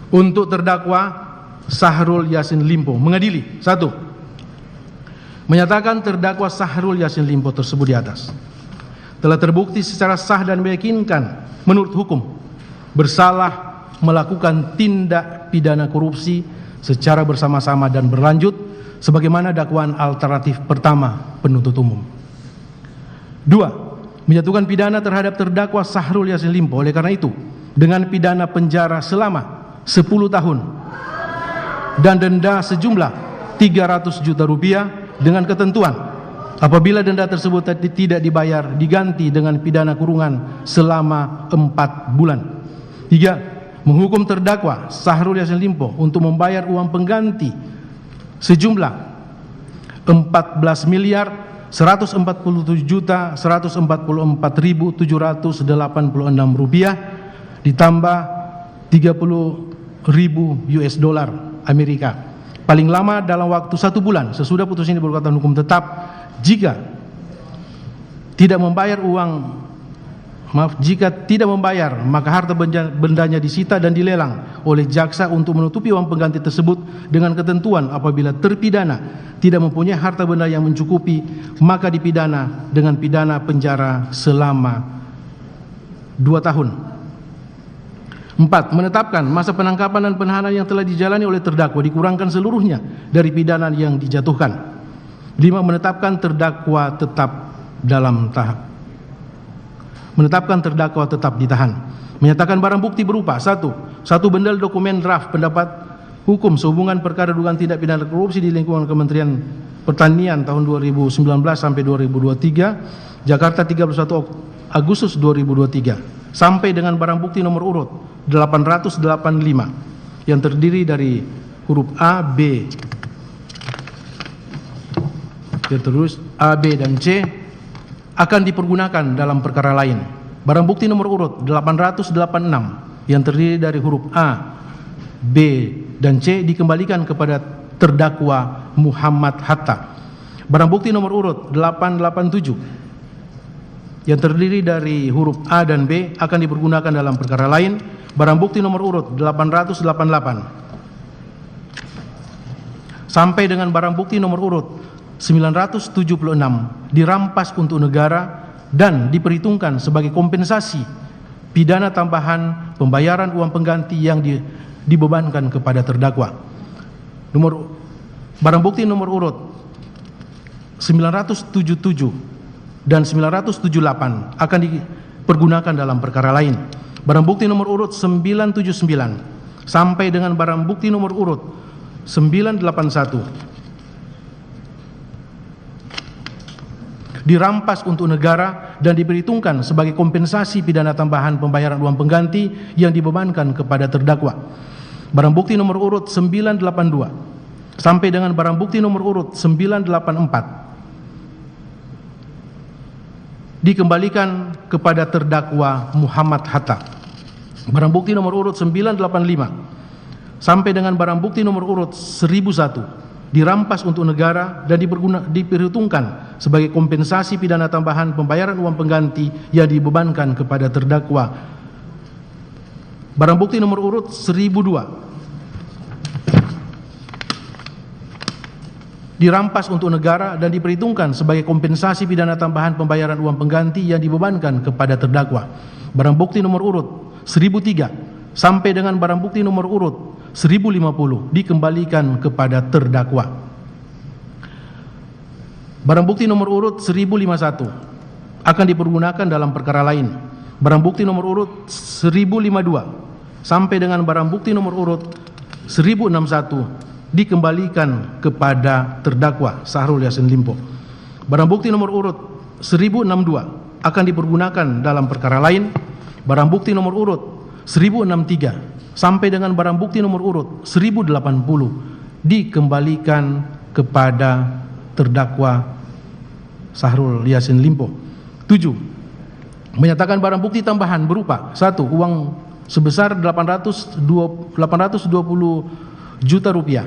Untuk terdakwa Syahrul Yassin Limpo mengadili: 1. Menyatakan terdakwa Syahrul Yassin Limpo tersebut di atas telah terbukti secara sah dan meyakinkan menurut hukum bersalah melakukan tindak pidana korupsi secara bersama-sama dan berlanjut sebagaimana dakwaan alternatif pertama penuntut umum. 2. Menjatuhkan pidana terhadap terdakwa Syahrul Yassin Limpo oleh karena itu dengan pidana penjara selama 10 tahun dan denda sejumlah 300 juta rupiah dengan ketentuan apabila denda tersebut tidak dibayar diganti dengan pidana kurungan selama 4 bulan. 3. Menghukum terdakwa Syahrul Yassin Limpo untuk membayar uang pengganti sejumlah 14.147.144.786 rupiah ditambah 30.000 US dollar Amerika paling lama dalam waktu 1 bulan sesudah putusan ini berkekuatan hukum tetap. Jika tidak membayar maka harta bendanya disita dan dilelang oleh jaksa untuk menutupi uang pengganti tersebut dengan ketentuan apabila terpidana tidak mempunyai harta benda yang mencukupi maka dipidana dengan pidana penjara selama 2 tahun. 4. Menetapkan masa penangkapan dan penahanan yang telah dijalani oleh terdakwa dikurangkan seluruhnya dari pidana yang dijatuhkan. 5. Menetapkan terdakwa tetap ditahan. Menyatakan barang bukti berupa: 1. Satu bendel dokumen draft pendapat hukum sehubungan perkara dugaan tindak pidana korupsi di lingkungan Kementerian Pertanian tahun 2019 sampai 2023, Jakarta 31 Agustus 2023, sampai dengan barang bukti nomor urut 885 yang terdiri dari huruf A, B, terus A, B, dan C akan dipergunakan dalam perkara lain. Barang bukti nomor urut 886 yang terdiri dari huruf A, B, dan C dikembalikan kepada terdakwa Muhammad Hatta. Barang bukti nomor urut 887 yang terdiri dari huruf A dan B akan dipergunakan dalam perkara lain. Barang bukti nomor urut 888 sampai dengan barang bukti nomor urut 976 dirampas untuk negara dan diperhitungkan sebagai kompensasi pidana tambahan pembayaran uang pengganti yang dibebankan kepada terdakwa. Barang bukti nomor urut 977 dan 978 akan dipergunakan dalam perkara lain. Barang bukti nomor urut 979 sampai dengan barang bukti nomor urut 981 dirampas untuk negara dan diperhitungkan sebagai kompensasi pidana tambahan pembayaran uang pengganti yang dibebankan kepada terdakwa. Barang bukti nomor urut 982 sampai dengan barang bukti nomor urut 984 dikembalikan kepada terdakwa Muhammad Hatta. Barang bukti nomor urut 985 sampai dengan barang bukti nomor urut 1001 dirampas untuk negara dan diperhitungkan sebagai kompensasi pidana tambahan pembayaran uang pengganti yang dibebankan kepada terdakwa. Barang bukti nomor urut 1002 dirampas untuk negara dan diperhitungkan sebagai kompensasi pidana tambahan pembayaran uang pengganti yang dibebankan kepada terdakwa. Barang bukti nomor urut 1003 sampai dengan barang bukti nomor urut 1050 dikembalikan kepada terdakwa. Barang bukti nomor urut 1051 akan dipergunakan dalam perkara lain. Barang bukti nomor urut 1052 sampai dengan barang bukti nomor urut 1061 dikembalikan kepada terdakwa Syahrul Yassin Limpo. Barang bukti nomor urut 1062 akan dipergunakan dalam perkara lain. Barang bukti nomor urut 1063 sampai dengan barang bukti nomor urut 1080 dikembalikan kepada terdakwa Syahrul Yassin Limpo. 7. Menyatakan barang bukti tambahan berupa: 1. Uang sebesar 820 juta rupiah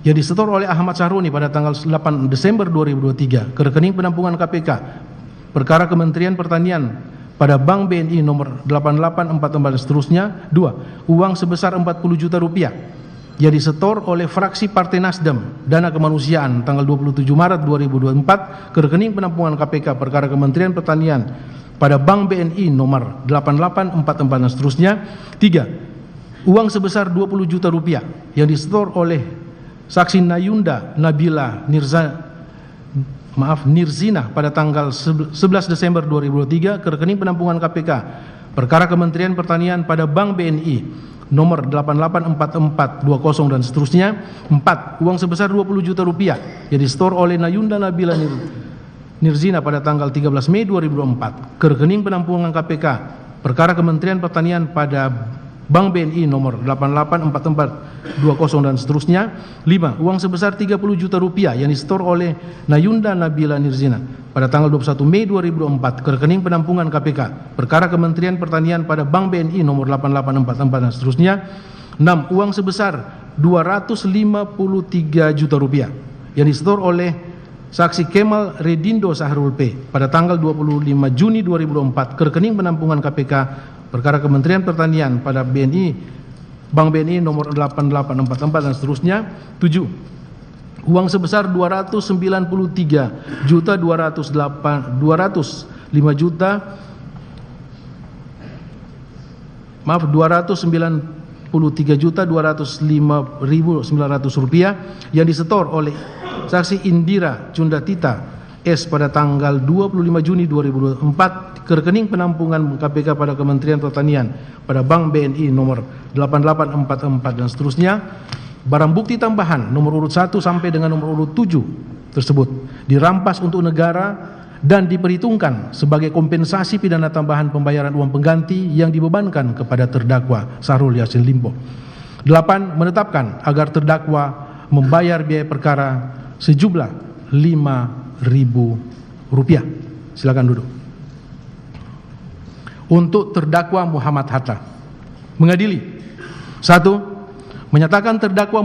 yang disetor oleh Ahmad Syahroni pada tanggal 8 Desember 2023 ke rekening penampungan KPK perkara Kementerian Pertanian pada Bank BNI nomor 8844 dan seterusnya. 2. Uang sebesar 40 juta rupiah yang disetor oleh fraksi Partai Nasdem Dana Kemanusiaan tanggal 27 Maret 2024 ke rekening penampungan KPK perkara Kementerian Pertanian pada Bank BNI nomor 8844 dan seterusnya. 3. Uang sebesar 20 juta rupiah yang disetor oleh saksi Nayunda Nabila Nirzina pada tanggal 11 Desember 2023 ke rekening penampungan KPK perkara Kementerian Pertanian pada Bank BNI nomor 884420 dan seterusnya. 4. Uang sebesar 20 juta rupiah yang disetor oleh Nayunda Nabila Nirzina pada tanggal 13 Mei 2004 ke rekening penampungan KPK perkara Kementerian Pertanian pada Bank BNI nomor 884420 dan seterusnya. 5. Uang sebesar 30 juta rupiah yang disetor oleh Nayunda Nabila Nirzina pada tanggal 21 Mei 2004 ke rekening penampungan KPK perkara Kementerian Pertanian pada Bank BNI nomor 8844 dan seterusnya. 6. Uang sebesar 253 juta rupiah yang disetor oleh saksi Kemal Redindo Sahrul P pada tanggal 25 Juni 2024 ke rekening penampungan KPK perkara Kementerian Pertanian pada Bank BNI nomor 8844 dan seterusnya. 7. Uang sebesar 293 juta 205 juta 293 juta 205.900 rupiah yang disetor oleh saksi Indira Cundatita S pada tanggal 25 Juni 2024 ke rekening penampungan KPK pada Kementerian Pertanian pada Bank BNI nomor 8844 dan seterusnya. Barang bukti tambahan nomor urut 1 sampai dengan nomor urut 7 tersebut dirampas untuk negara dan diperhitungkan sebagai kompensasi pidana tambahan pembayaran uang pengganti yang dibebankan kepada terdakwa Syahrul Yassin Limpo. 8. Menetapkan agar terdakwa membayar biaya perkara sejumlah Rp5.000. Silakan duduk. Untuk terdakwa Muhammad Hatta, mengadili. 1. Menyatakan terdakwa